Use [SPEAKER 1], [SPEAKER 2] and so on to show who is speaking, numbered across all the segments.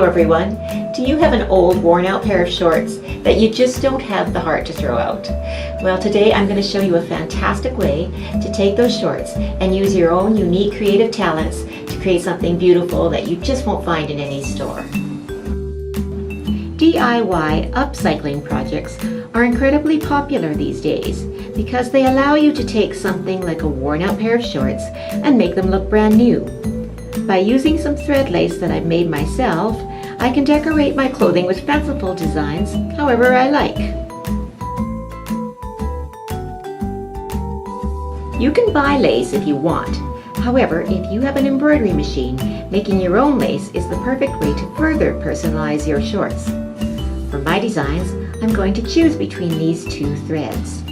[SPEAKER 1] everyone. Do you have an old worn out pair of shorts that you just don't have the heart to throw out? Well, today I'm going to show you a fantastic way to take those shorts and use your own unique creative talents to create something beautiful that you just won't find in any store. DIY upcycling projects are incredibly popular these days because they allow you to take something like a worn out pair of shorts and make them look brand new. By using some thread lace that I've made myself, I can decorate my clothing with fanciful designs however I like. You can buy lace if you want. However, if you have an embroidery machine, making your own lace is the perfect way to further personalize your shorts. For my designs, I'm going to choose between these two threads.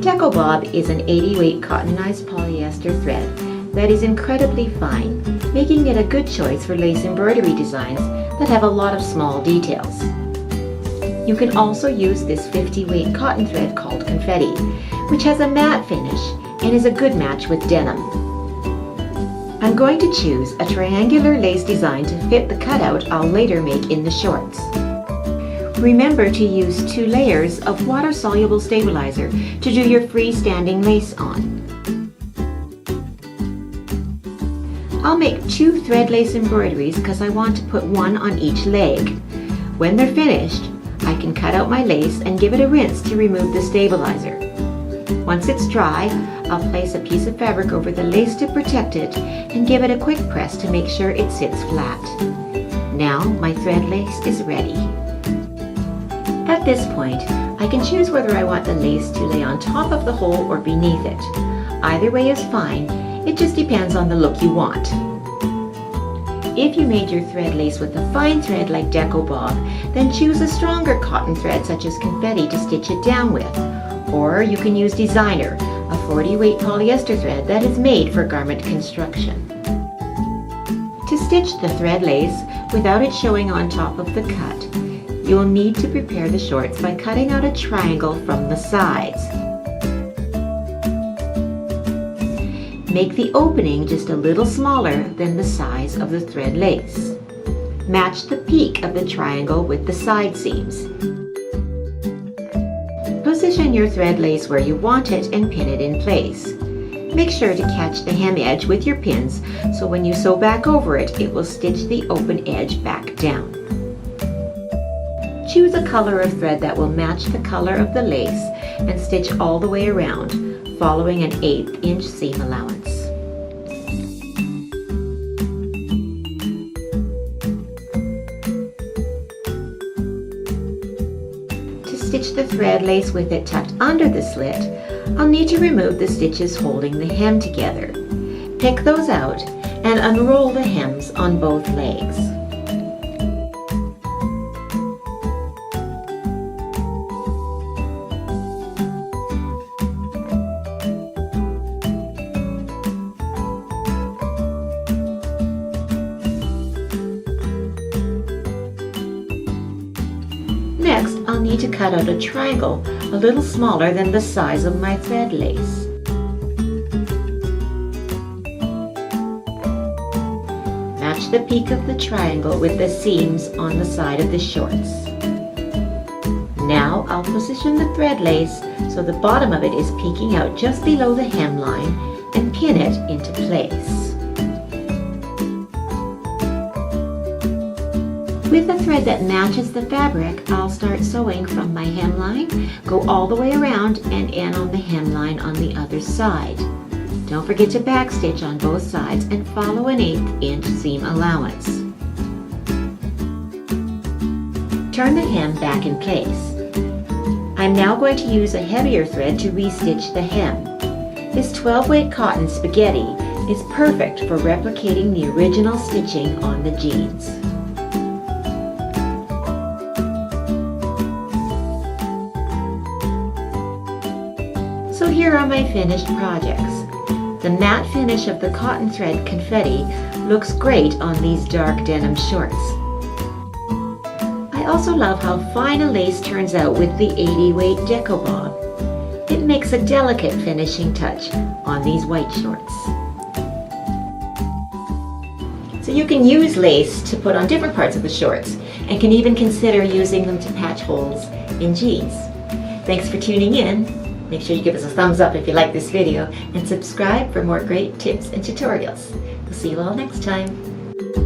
[SPEAKER 1] Deco Bob is an 80 weight cottonized polyester thread that is incredibly fine, making it a good choice for lace embroidery designs that have a lot of small details. You can also use this 50 weight cotton thread called confetti, which has a matte finish and is a good match with denim. I'm going to choose a triangular lace design to fit the cutout I'll later make in the shorts. Remember to use 2 layers of water-soluble stabilizer to do your freestanding lace on. I'll make 2 thread lace embroideries because I want to put one on each leg. When they're finished, I can cut out my lace and give it a rinse to remove the stabilizer. Once it's dry, I'll place a piece of fabric over the lace to protect it and give it a quick press to make sure it sits flat. Now my thread lace is ready. At this point, I can choose whether I want the lace to lay on top of the hole or beneath it. Either way is fine. It just depends on the look you want. If you made your thread lace with a fine thread like Deco Bob, then choose a stronger cotton thread such as confetti to stitch it down with. Or you can use Designer, a 40 weight polyester thread that is made for garment construction. To stitch the thread lace without it showing on top of the cut, you will need to prepare the shorts by cutting out a triangle from the sides. Make the opening just a little smaller than the size of the thread lace. Match the peak of the triangle with the side seams. Position your thread lace where you want it and pin it in place. Make sure to catch the hem edge with your pins so when you sew back over it, it will stitch the open edge back down. Choose a color of thread that will match the color of the lace and stitch all the way around, following an 1/8 inch seam allowance. To stitch the thread lace with it tucked under the slit, I'll need to remove the stitches holding the hem together. Pick those out and unroll the hems on both legs. Next, I'll need to cut out a triangle a little smaller than the size of my thread lace. Match the peak of the triangle with the seams on the side of the shorts. Now I'll position the thread lace so the bottom of it is peeking out just below the hemline and pin it into place. With a thread that matches the fabric, I'll start sewing from my hemline, go all the way around and end on the hemline on the other side. Don't forget to backstitch on both sides and follow an 1/8 inch seam allowance. Turn the hem back in place. I'm now going to use a heavier thread to restitch the hem. This 12 weight cotton spaghetti is perfect for replicating the original stitching on the jeans. So here are my finished projects. The matte finish of the cotton thread confetti looks great on these dark denim shorts. I also love how fine a lace turns out with the 80 weight Deco Bob. It makes a delicate finishing touch on these white shorts. So You can use lace to put on different parts of the shorts and can even consider using them to patch holes in jeans. Thanks for tuning in. Make sure you give us a thumbs up if you like this video and subscribe for more great tips and tutorials. We'll see you all next time.